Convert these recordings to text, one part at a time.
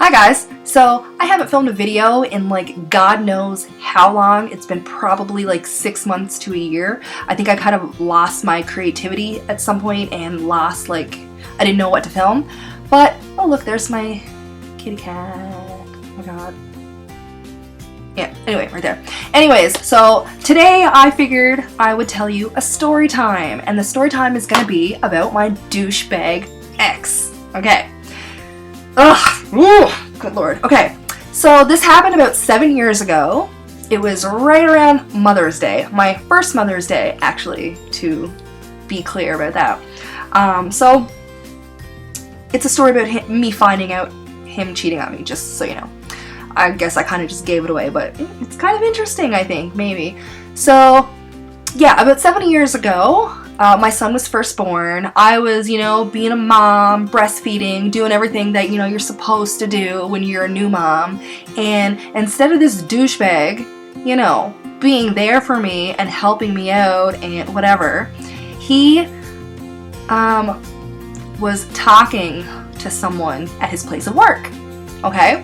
Hi guys! So I haven't filmed a video in like God knows how long. It's been probably like 6 months to a year. I think I kind of lost my creativity at some point and lost I didn't know what to film. But oh look, there's my kitty cat. Oh my god. Yeah, anyway, right there. Anyways, so today I figured I would tell you a story time, and the story time is gonna be about my douchebag ex. Okay. Ugh, ooh, good lord. Okay, so this happened about 7 years ago. It was right around Mother's Day. My first Mother's Day, actually, to be clear about that. So it's a story about me finding out him cheating on me, just so you know. I guess I kind of just gave it away, but it's kind of interesting, I think, maybe. So, yeah, about 7 years ago, my son was first born. I was, being a mom, breastfeeding, doing everything that, you're supposed to do when you're a new mom. And instead of this douchebag, being there for me and helping me out and whatever, he was talking to someone at his place of work. Okay?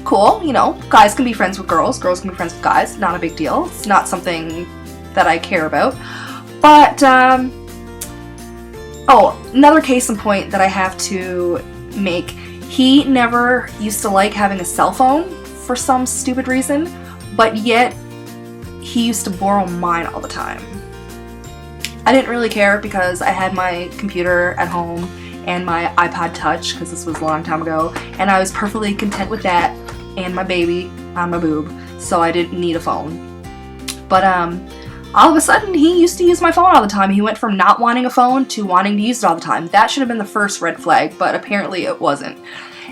Cool, guys can be friends with girls, girls can be friends with guys, not a big deal. It's not something that I care about. But, another case in point that I have to make, he never used to like having a cell phone for some stupid reason, but yet he used to borrow mine all the time. I didn't really care because I had my computer at home and my iPod Touch, because this was a long time ago, and I was perfectly content with that and my baby on my boob, so I didn't need a phone. But all of a sudden he used to use my phone all the time. He went from not wanting a phone to wanting to use it all the time. That should have been the first red flag, but apparently it wasn't.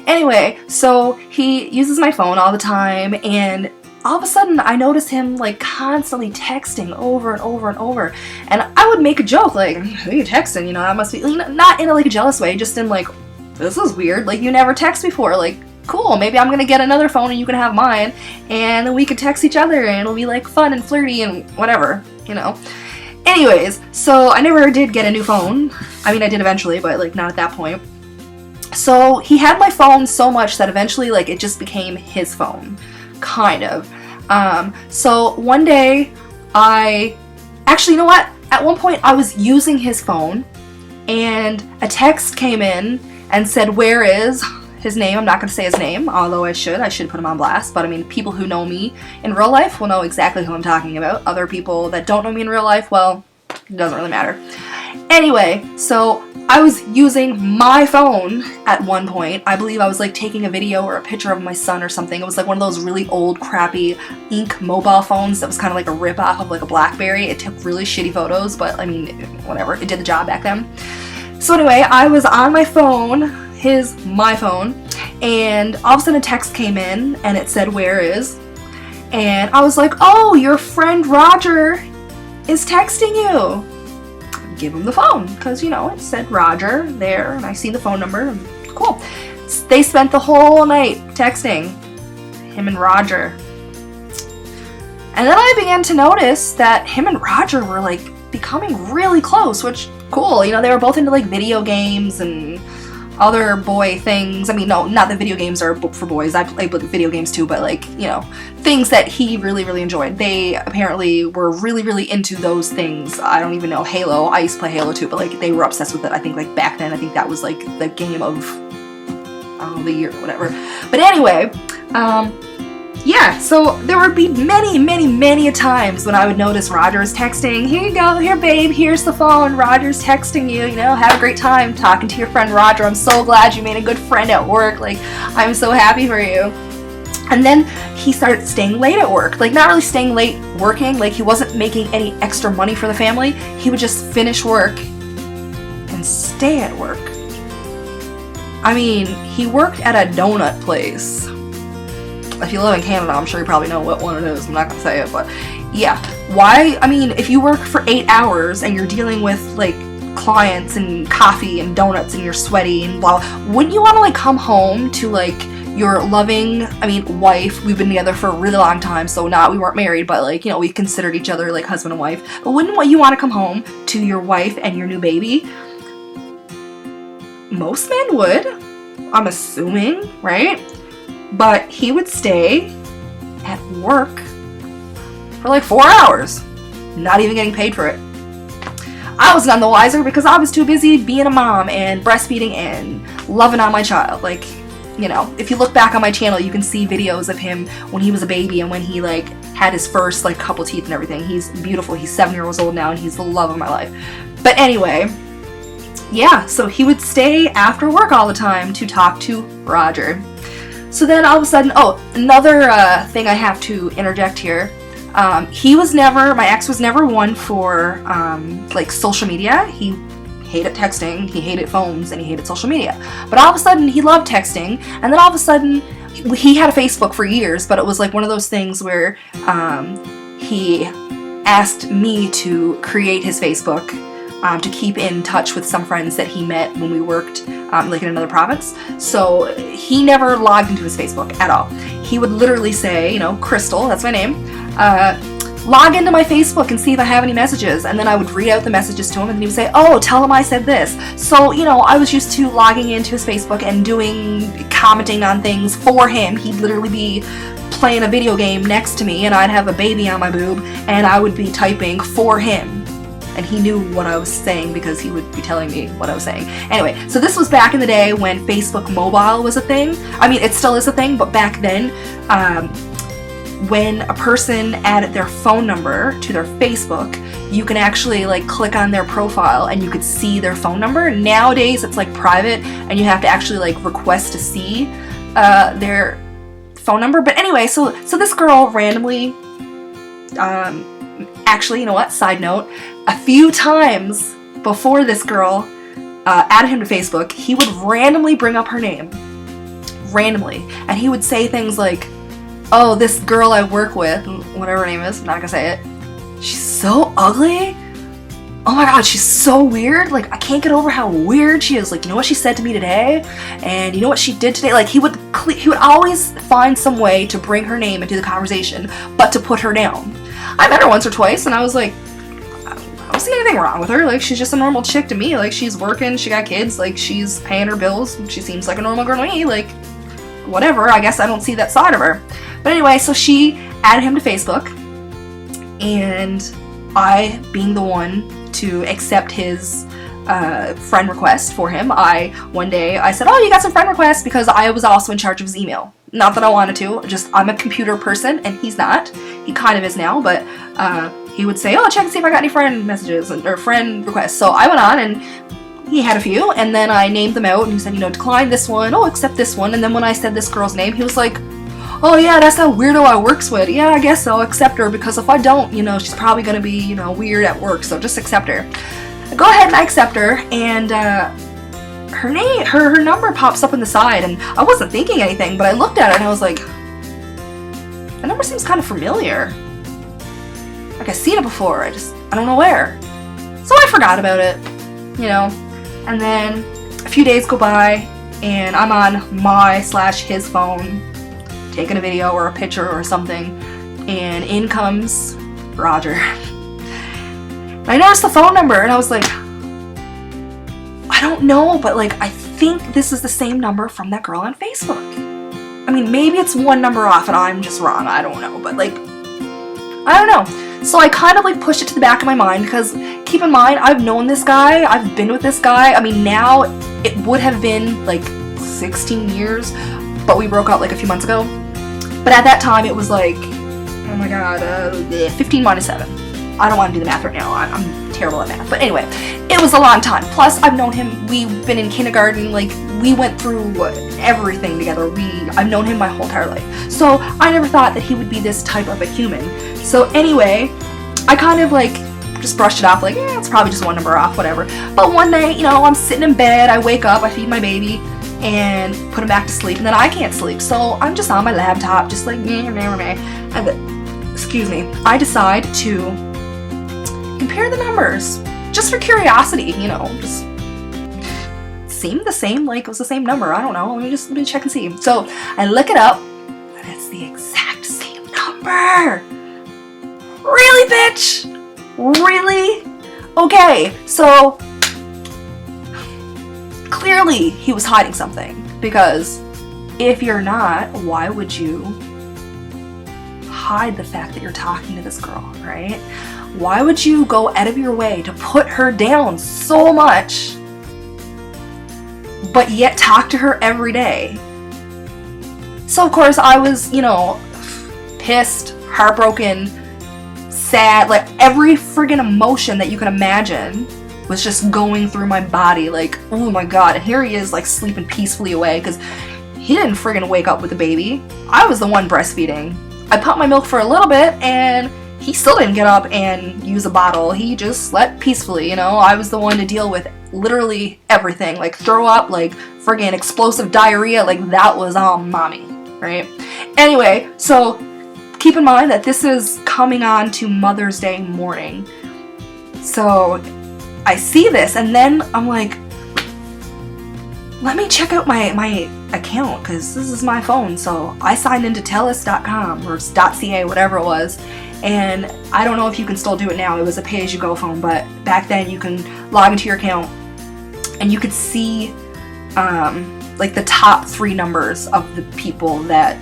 Anyway, so he uses my phone all the time, and all of a sudden I notice him constantly texting over and over and over. And I would make a joke who are you texting? I must be, not in a jealous way, just in this is weird. You never text before. Cool, maybe I'm gonna get another phone and you can have mine, and then we could text each other and it'll be fun and flirty and whatever, Anyways, so I never did get a new phone. I mean, I did eventually, but not at that point. So he had my phone so much that eventually it just became his phone, kind of. So one day actually, you know what? At one point I was using his phone and a text came in and said, "Where is his name?" I'm not going to say his name, although I should put him on blast, but I mean, people who know me in real life will know exactly who I'm talking about. Other people that don't know me in real life, well, it doesn't really matter. Anyway, so I was using my phone at one point. I believe I was taking a video or a picture of my son or something. It was one of those really old, crappy ink mobile phones that was kind of like a rip-off of a BlackBerry. It took really shitty photos, but I mean, whatever. It did the job back then. So anyway, I was on my phone, my phone, and all of a sudden a text came in and it said, "Where is?" And I was like, "Oh, your friend Roger is texting you." Give him the phone, because it said Roger there, and I see the phone number, and cool. They spent the whole night texting, him and Roger. And then I began to notice that him and Roger were becoming really close, which cool, they were both into video games and other boy things. I mean, no, not that video games are for boys. I play video games too, but things that he really, really enjoyed. They apparently were really, really into those things. I don't even know, Halo. I used to play Halo too, but they were obsessed with it. I think back then, I think that was the game of, I don't know, the year or whatever. But anyway, yeah, so there would be many, many, many a times when I would notice Roger's texting. "Here you go, here babe, here's the phone, Roger's texting you, have a great time talking to your friend Roger. I'm so glad you made a good friend at work, I'm so happy for you." And then he started staying late at work, not really staying late working, he wasn't making any extra money for the family. He would just finish work and stay at work. I mean, he worked at a donut place. If you live in Canada, I'm sure you probably know what one it is. I'm not going to say it, but yeah. Why? I mean, if you work for 8 hours and you're dealing with, clients and coffee and donuts and you're sweaty and blah, wouldn't you want to, come home to, your loving, wife? We've been together for a really long time, so we weren't married, but, we considered each other, husband and wife. But wouldn't you want to come home to your wife and your new baby? Most men would. I'm assuming, right? But he would stay at work for like 4 hours, not even getting paid for it. I was none the wiser because I was too busy being a mom and breastfeeding and loving on my child. Like, you know, if you look back on my channel, you can see videos of him when he was a baby and when he like had his first like couple teeth and everything. He's beautiful. He's 7 years old now and he's the love of my life. But anyway, yeah, so he would stay after work all the time to talk to Roger. So then all of a sudden, oh, another thing I have to interject here. My ex was never one for like social media. He hated texting, he hated phones, and he hated social media. But all of a sudden, he loved texting, and then all of a sudden, he had a Facebook for years, but it was like one of those things where he asked me to create his Facebook to keep in touch with some friends that he met when we worked like in another province. So he never logged into his Facebook at all. He would literally say, you know, Crystal, that's my name, log into my Facebook and see if I have any messages. And then I would read out the messages to him and he would say, oh, tell him I said this. So, you know, I was used to logging into his Facebook and commenting on things for him. He'd literally be playing a video game next to me and I'd have a baby on my boob and I would be typing for him. And he knew what I was saying because he would be telling me what I was saying. Anyway, so this was back in the day when Facebook Mobile was a thing. I mean, it still is a thing, but back then, when a person added their phone number to their Facebook, you can actually like click on their profile and you could see their phone number. Nowadays, it's like private and you have to actually like request to see their phone number. But anyway, so this girl randomly, actually, you know what, side note, a few times before this girl added him to Facebook, he would randomly bring up her name. Randomly. And he would say things like, oh, this girl I work with, whatever her name is, I'm not gonna say it, she's so ugly. Oh my god, she's so weird. Like, I can't get over how weird she is. Like, you know what she said to me today? And you know what she did today? Like, he would always find some way to bring her name into the conversation, but to put her down. I met her once or twice, and I was like, I don't see anything wrong with her. Like, she's just a normal chick to me. Like, she's working, she got kids, like, she's paying her bills. She seems like a normal girl to me. Like, whatever. I guess I don't see that side of her. But anyway, so she added him to Facebook, and I, being the one to accept his friend request for him, one day I said, oh, you got some friend requests, because I was also in charge of his email. Not that I wanted to, just I'm a computer person and he's not. He kind of is now, but he would say, oh, check and see if I got any friend messages or friend requests. So I went on and he had a few, and then I named them out and he said, you know, decline this one, oh, accept this one. And then when I said this girl's name, he was like, oh yeah, that's that weirdo I works with. Yeah, I guess I'll accept her, because if I don't, you know, she's probably gonna be, you know, weird at work, so just accept her. I go ahead and I accept her, and her number pops up on the side, and I wasn't thinking anything, but I looked at it and I was like, that number seems kind of familiar. Like, I've seen it before, I don't know where. So I forgot about it, you know, and then a few days go by, and I'm on my/his phone, taking a video or a picture or something, and in comes Roger. And I noticed the phone number, and I was like, I don't know, but like, I think this is the same number from that girl on Facebook. I mean, maybe it's one number off and I'm just wrong, I don't know, but like, I don't know. So I kind of like pushed it to the back of my mind, because keep in mind, I've known this guy, I've been with this guy. I mean, now it would have been like 16 years, but we broke up like a few months ago. But at that time, it was like, oh my god, 15 minus 7. I don't want to do the math right now. I'm terrible at math. But anyway, it was a long time. Plus, I've known him. We've been in kindergarten. Like, we went through everything together. I've known him my whole entire life. So I never thought that he would be this type of a human. So anyway, I kind of like just brushed it off. Like, yeah, it's probably just one number off, whatever. But one night, you know, I'm sitting in bed. I wake up. I feed my baby and put him back to sleep, and then I can't sleep, so I'm just on my laptop, just like, and, excuse me, I decide to compare the numbers, just for curiosity, you know, just seemed the same, like it was the same number, I don't know, let me check and see. So I look it up, and it's the exact same number. Really, bitch? Really? Okay, so clearly he was hiding something, because If you're not, why would you hide the fact that you're talking to this girl, right? Why would you go out of your way to put her down so much, but yet talk to her every day? So of course I was, pissed, heartbroken, sad, like every friggin' emotion that you can imagine was just going through my body, like, oh my god. And here he is, like, sleeping peacefully away, because he didn't friggin' wake up with the baby. I was the one breastfeeding. I pumped my milk for a little bit, and he still didn't get up and use a bottle. He just slept peacefully, I was the one to deal with literally everything, like throw up, like friggin' explosive diarrhea, like that was all mommy, right? Anyway, so keep in mind that this is coming on to Mother's Day morning. So I see this, and then I'm like, let me check out my account, because this is my phone. So I signed into telus.com or .ca, whatever it was, and I don't know if you can still do it now. It was a pay-as-you-go phone, but back then you can log into your account and you could see like the top 3 numbers of the people that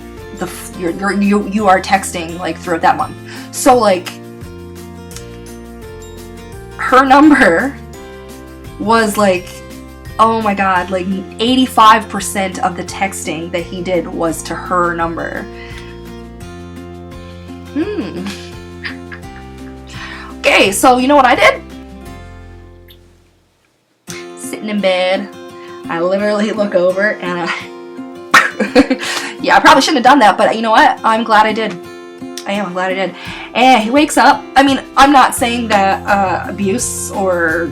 you are texting like throughout that month. So like her number was like, oh my god, like 85% of the texting that he did was to her number. Okay, so you know what I did? Sitting in bed, I literally look over and yeah, I probably shouldn't have done that, but you know what? I'm glad I did. I'm glad I did. And he wakes up. I mean, I'm not saying that abuse or,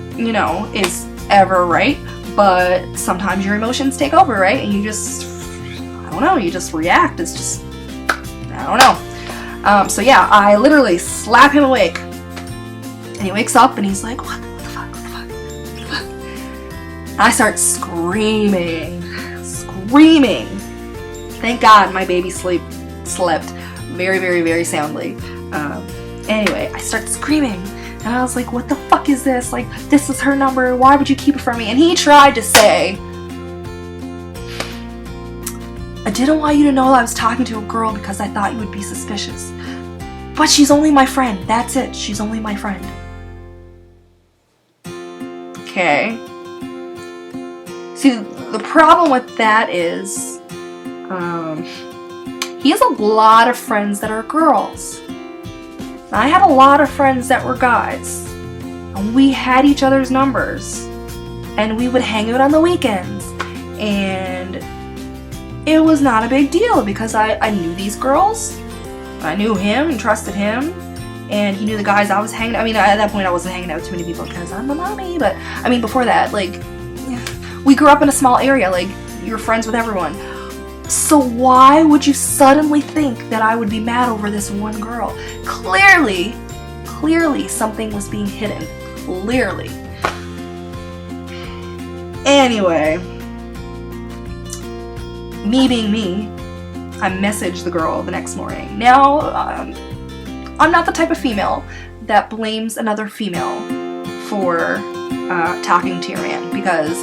is ever right, but sometimes your emotions take over, right? And you just, I don't know, you just react. It's just, I don't know. So yeah, I literally slap him awake. And he wakes up and he's like, what the fuck? And I start screaming. Thank God my baby slept very, very, very soundly. Anyway, I start screaming. And I was like, what the fuck is this? Like, this is her number. Why would you keep it from me? And he tried to say, I didn't want you to know I was talking to a girl because I thought you would be suspicious. But she's only my friend. That's it. She's only my friend. Okay. See, the problem with that is, he has a lot of friends that are girls. I had a lot of friends that were guys, and we had each other's numbers, and we would hang out on the weekends, and it was not a big deal because I knew these girls, I knew him and trusted him, and he knew the guys I was hanging out. I mean, at that point I wasn't hanging out with too many people because I'm a mommy, but I mean, before that, like, we grew up in a small area, like, you're friends with everyone. So why would you suddenly think that I would be mad over this one girl? Clearly something was being hidden. Clearly. Anyway, me being me, I messaged the girl the next morning. Now, I'm not the type of female that blames another female for talking to your man, because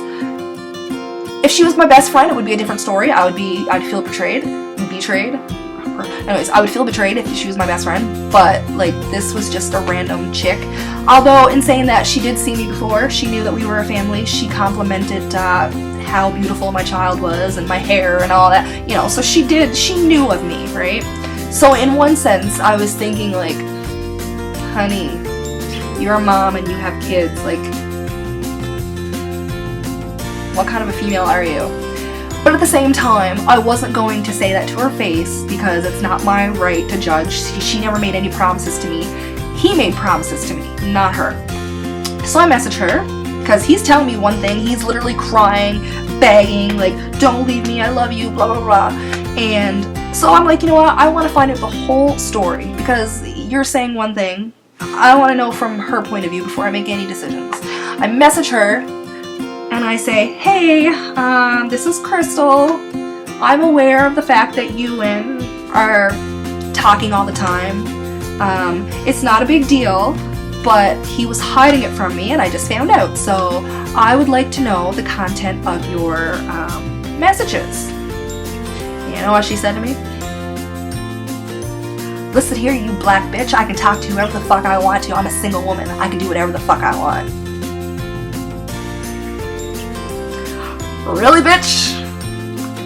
if she was my best friend, it would be a different story. I'd feel betrayed. Anyways, I would feel betrayed if she was my best friend, but like, this was just a random chick. Although, in saying that, she did see me before. She knew that we were a family. She complimented how beautiful my child was and my hair and all that, so she knew of me, right? So in one sense, I was thinking like, honey, you're a mom and you have kids, like, what kind of a female are you? But at the same time, I wasn't going to say that to her face because it's not my right to judge. She never made any promises to me. He made promises to me, not her. So I message her because he's telling me one thing. He's literally crying, begging, like, don't leave me, I love you, blah, blah, blah. And so I'm like, you know what? I want to find out the whole story because you're saying one thing. I want to know from her point of view before I make any decisions. I message her and I say, hey, this is Crystal. I'm aware of the fact that you and are talking all the time. It's not a big deal, but he was hiding it from me and I just found out. So I would like to know the content of your messages. You know what she said to me? Listen here, you black bitch. I can talk to whoever the fuck I want to. I'm a single woman. I can do whatever the fuck I want. Really, bitch?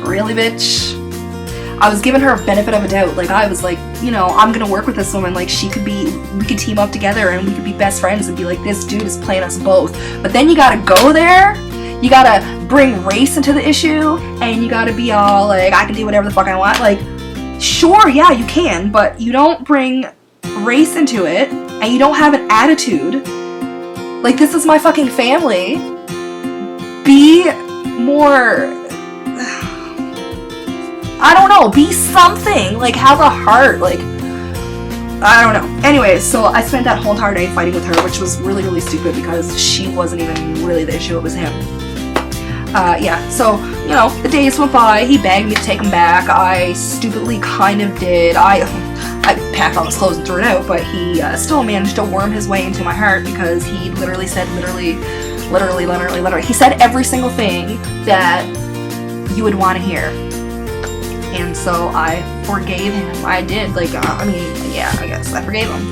Really, bitch? I was giving her a benefit of a doubt. Like, I was like, you know, I'm gonna work with this woman. Like, we could team up together and we could be best friends and be like, this dude is playing us both. But then you gotta go there. You gotta bring race into the issue. And you gotta be all like, I can do whatever the fuck I want. Like, sure, yeah, you can. But you don't bring race into it. And you don't have an attitude. Like, this is my fucking family. Be more... I don't know, be something, like, have a heart, like, I don't know. Anyways, so I spent that whole entire day fighting with her, which was really, really stupid because she wasn't even really the issue, it was him. Yeah, so, you know, the days went by, he begged me to take him back, I stupidly kind of did, I packed all his clothes and threw it out, but he still managed to worm his way into my heart because he literally said, literally, he said every single thing that you would want to hear. And so I forgave him. I did. Like, I mean, yeah, I guess I forgave him.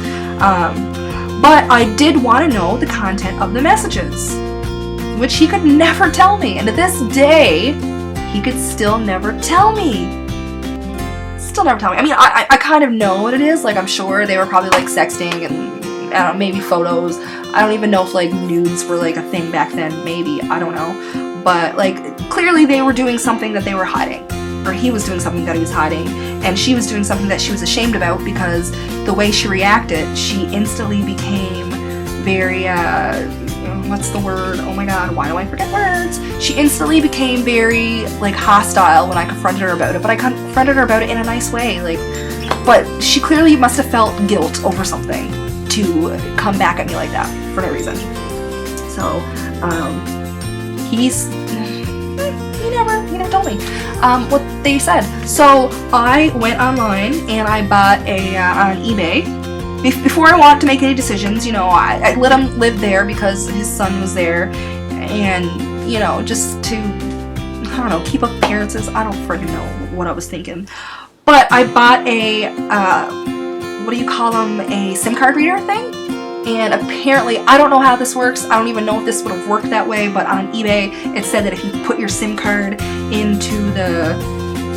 But I did want to know the content of the messages, which he could never tell me. And to this day, he could still never tell me. Still never tell me. I mean, I kind of know what it is. Like, I'm sure they were probably, like, sexting and, I don't know, maybe photos. I don't even know if, like, nudes were, like, a thing back then. Maybe. I don't know. But, like, clearly they were doing something that they were hiding. Or he was doing something that he was hiding, and she was doing something that she was ashamed about because the way she reacted, she instantly became very, what's the word? Oh my god, why do I forget words? She instantly became very, like, hostile when I confronted her about it, but I confronted her about it in a nice way, like, but she clearly must have felt guilt over something to come back at me like that, for no reason. So, he never told me what they said. So I went online and I bought on eBay. Before I wanted to make any decisions, you know, I let him live there because his son was there, and, you know, just to, I don't know, keep up appearances. I don't freaking know what I was thinking. But I bought what do you call them, a SIM card reader thing. And apparently, I don't know how this works, I don't even know if this would have worked that way, but on eBay, it said that if you put your SIM card into the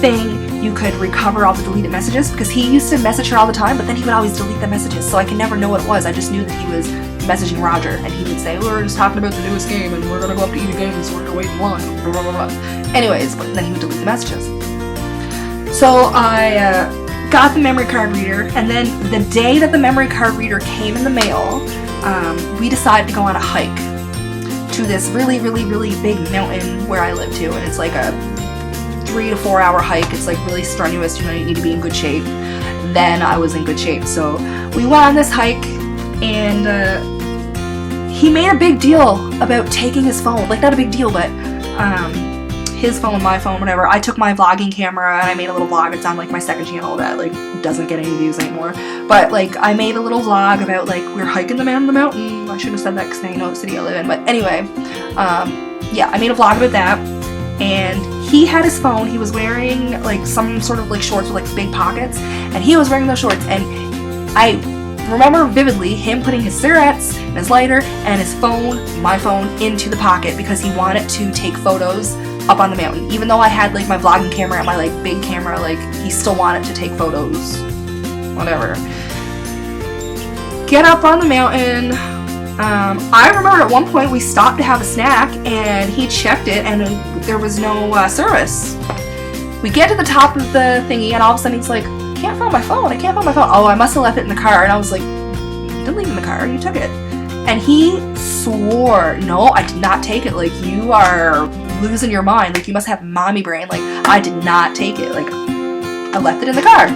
thing, you could recover all the deleted messages, because he used to message her all the time, but then he would always delete the messages, so I could never know what it was. I just knew that he was messaging Roger, and he would say, we're just talking about the newest game, and we're gonna go up to eat again, so we're gonna wait in line, blah, blah, blah, blah. Anyways, but then he would delete the messages. So I got the memory card reader, and then the day that the memory card reader came in the mail, we decided to go on a hike to this really, really, really big mountain where I live to, and it's like a 3 to 4 hour hike. It's like really strenuous, you know, you need to be in good shape. Then I was in good shape, so we went on this hike, and he made a big deal about taking his phone. Like, not a big deal, but his phone, my phone, whatever. I took my vlogging camera and I made a little vlog. It's on, like, my second channel that, like, doesn't get any views anymore. But, like, I made a little vlog about, like, we're hiking the mountain. I shouldn't have said that because now you know the city I live in. But anyway, yeah, I made a vlog about that. And he had his phone. He was wearing, like, some sort of, like, shorts with, like, big pockets. And he was wearing those shorts. And I remember vividly him putting his cigarettes and his lighter and his phone, my phone, into the pocket because he wanted to take photos up on the mountain. Even though I had, like, my vlogging camera and my, like, big camera, like, he still wanted to take photos. Whatever. Get up on the mountain. I remember at one point we stopped to have a snack and he checked it and there was no service. We get to the top of the thingy and all of a sudden he's like, I can't find my phone. Oh, I must have left it in the car. And I was like, you didn't leave it in the car, you took it. And he swore, no, I did not take it. Like, you are losing your mind. Like, you must have mommy brain. Like, I did not take it. Like, I left it in the car.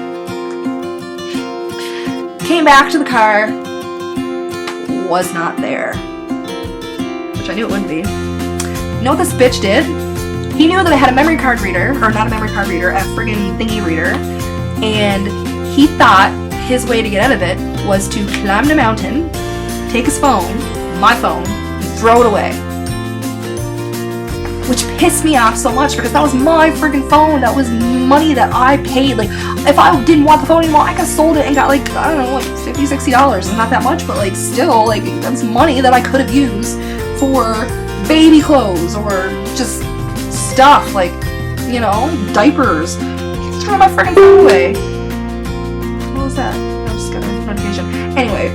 Came back to the car. Was not there. Which I knew it wouldn't be. You know what this bitch did? He knew that I had a memory card reader, or not a memory card reader, a friggin' thingy reader, and he thought his way to get out of it was to climb the mountain, take his phone, my phone, and throw it away. which pissed me off so much because that was my freaking phone. That was money that I paid. Like, if I didn't want the phone anymore, I could have sold it and got like, I don't know, like $50, $60. It's not that much, but like still, like that's money that I could have used for baby clothes or just stuff like, you know, diapers. He's throwing my freaking phone away. What was that? I just got a notification. Anyway,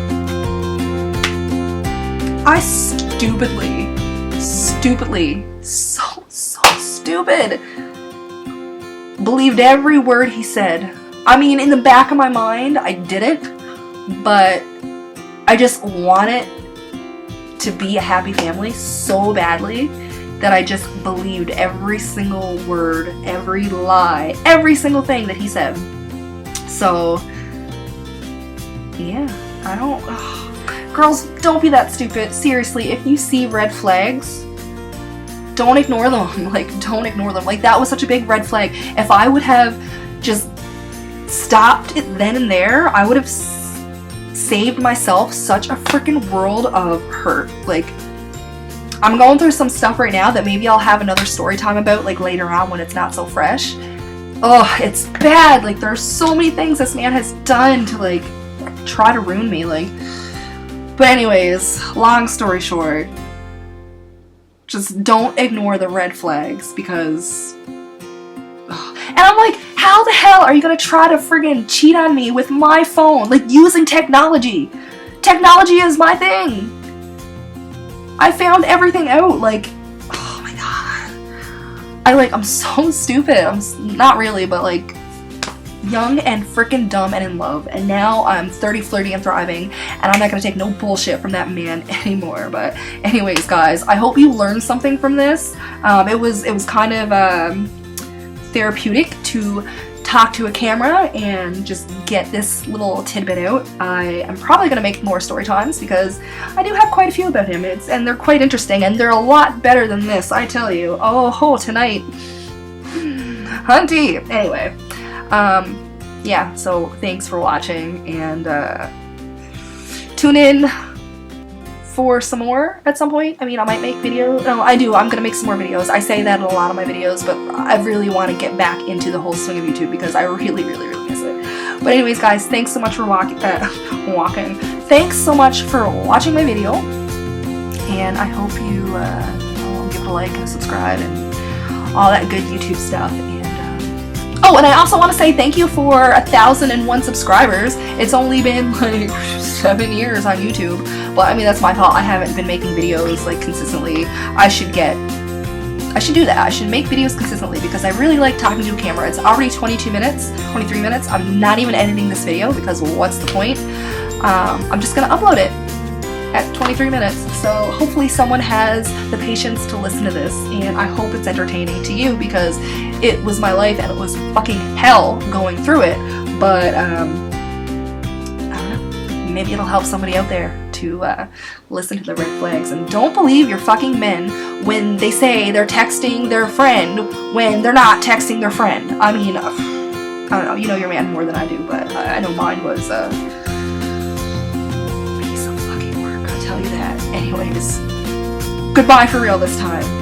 I stupidly, so stupid, believed every word he said. I mean, in the back of my mind, I didn't, but I just wanted to be a happy family so badly that I just believed every single word, every lie, every single thing that he said. So, yeah, I don't... Girls, don't be that stupid. Seriously, if you see red flags, don't ignore them. Like, don't ignore them. Like, that was such a big red flag. If I would have just stopped it then and there, I would have saved myself such a freaking world of hurt. Like, I'm going through some stuff right now that maybe I'll have another story time about, like, later on when it's not so fresh. Oh, it's bad. Like, there's so many things this man has done to, like, try to ruin me. Like, but anyways, long story short, just don't ignore the red flags because... And I'm like, how the hell are you gonna try to friggin' cheat on me with my phone? Like, using technology. Technology is my thing. I found everything out, like, oh my god. I'm so stupid. I'm not really, but like, young and freaking dumb and in love. And now I'm 30, flirty, and thriving, and I'm not gonna take no bullshit from that man anymore. But anyways, guys, I hope you learned something from this. It was kind of therapeutic to talk to a camera and just get this little tidbit out. I am probably going to make more story times because I do have quite a few about him, and they're quite interesting, and they're a lot better than this, I tell you. Oh, tonight. Hunty! Anyway, yeah, so thanks for watching, and tune in for some more at some point. I mean, I might make videos. No, I do. I'm gonna make some more videos. I say that in a lot of my videos, but I really want to get back into the whole swing of YouTube because I really miss it. But anyways, guys, thanks so much for walking. Thanks so much for watching my video, and I hope you give it a like and subscribe and all that good YouTube stuff. Oh, and I also want to say thank you for 1,001 subscribers. It's only been like 7 years on YouTube, but I mean, that's my fault. I haven't been making videos like consistently. I should do that. I should make videos consistently because I really like talking to a camera. It's already 23 minutes. I'm not even editing this video because what's the point? I'm just gonna upload it at 23 minutes. So hopefully someone has the patience to listen to this, and I hope it's entertaining to you because it was my life and it was fucking hell going through it. But I don't know, maybe it'll help somebody out there to listen to the red flags. And don't believe your fucking men when they say they're texting their friend when they're not texting their friend. I mean, I don't know, you know your man more than I do, but I know mine was piece of fucking work, I'll tell you that. Anyways, goodbye for real this time.